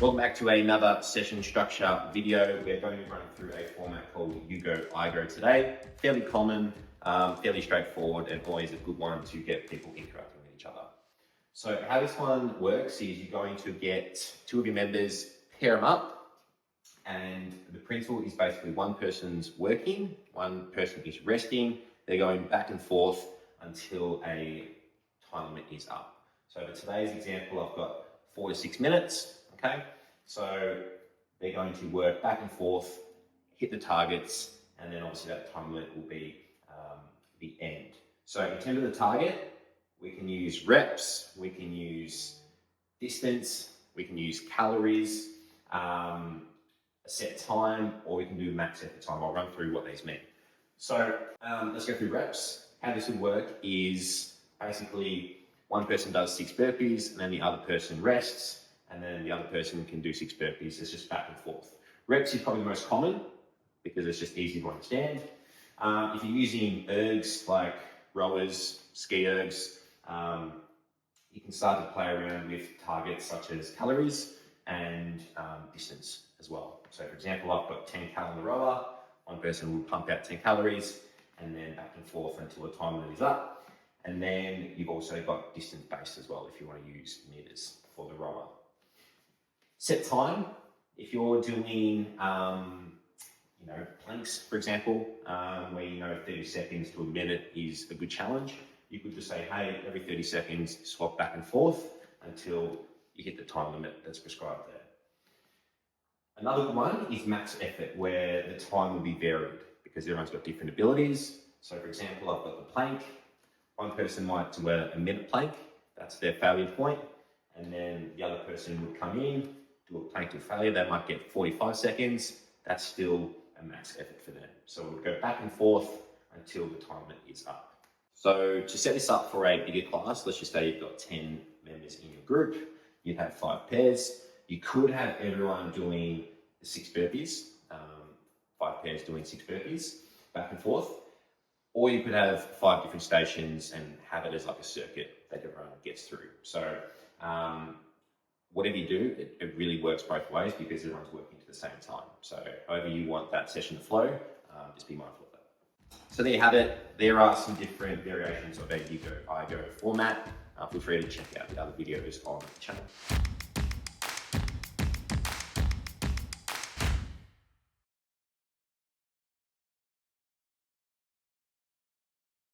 Welcome back to another session structure video. We're going to be running through a format called You Go, I Go today. Fairly common, fairly straightforward, and always a good one to get people interacting with each other. So how this one works is you're going to get two of your members, pair them up, and the principle is basically one person's working, one person is resting. They're going back and forth until a time limit is up. So for today's example, I've got 4 to 6 minutes. Okay, so they're going to work back and forth, hit the targets, and then obviously that time limit will be the end. So in terms of the target, we can use reps, we can use distance, we can use calories, a set time, or we can do max effort time. I'll run through what these mean. So let's go through reps. How this would work is basically one person does 6 burpees, and then the other person rests, and then the other person can do 6 burpees. It's just back and forth. Reps is probably the most common because it's just easy to understand. If you're using ergs like rowers, ski ergs, you can start to play around with targets such as calories and distance as well. So for example, I've got 10 cal on the rower. One person will pump out 10 calories and then back and forth until the time limit is up. And then you've also got distance based as well if you want to use meters for the rower. Set time, if you're doing, planks, for example, where 30 seconds to a minute is a good challenge, you could just say, hey, every 30 seconds, swap back and forth until you hit the time limit that's prescribed there. Another one is max effort, where the time will be varied because everyone's got different abilities. So for example, I've got the plank. One person might do a minute plank, that's their failure point, and then the other person would come in, do a plank to failure, they might get 45 seconds, that's still a max effort for them. So we'll go back and forth until the time limit is up. So to set this up for a bigger class, let's just say you've got 10 members in your group, you'd have 5 pairs. You could have everyone doing 6 burpees, 5 pairs doing 6 burpees, back and forth. Or you could have 5 different stations and have it as like a circuit that everyone gets through. So whatever you do, it really works both ways because everyone's working at the same time. So however you want that session to flow, just be mindful of that. So there you have it. There are some different variations of a You Go, I Go format. Feel free to check out the other videos on the channel.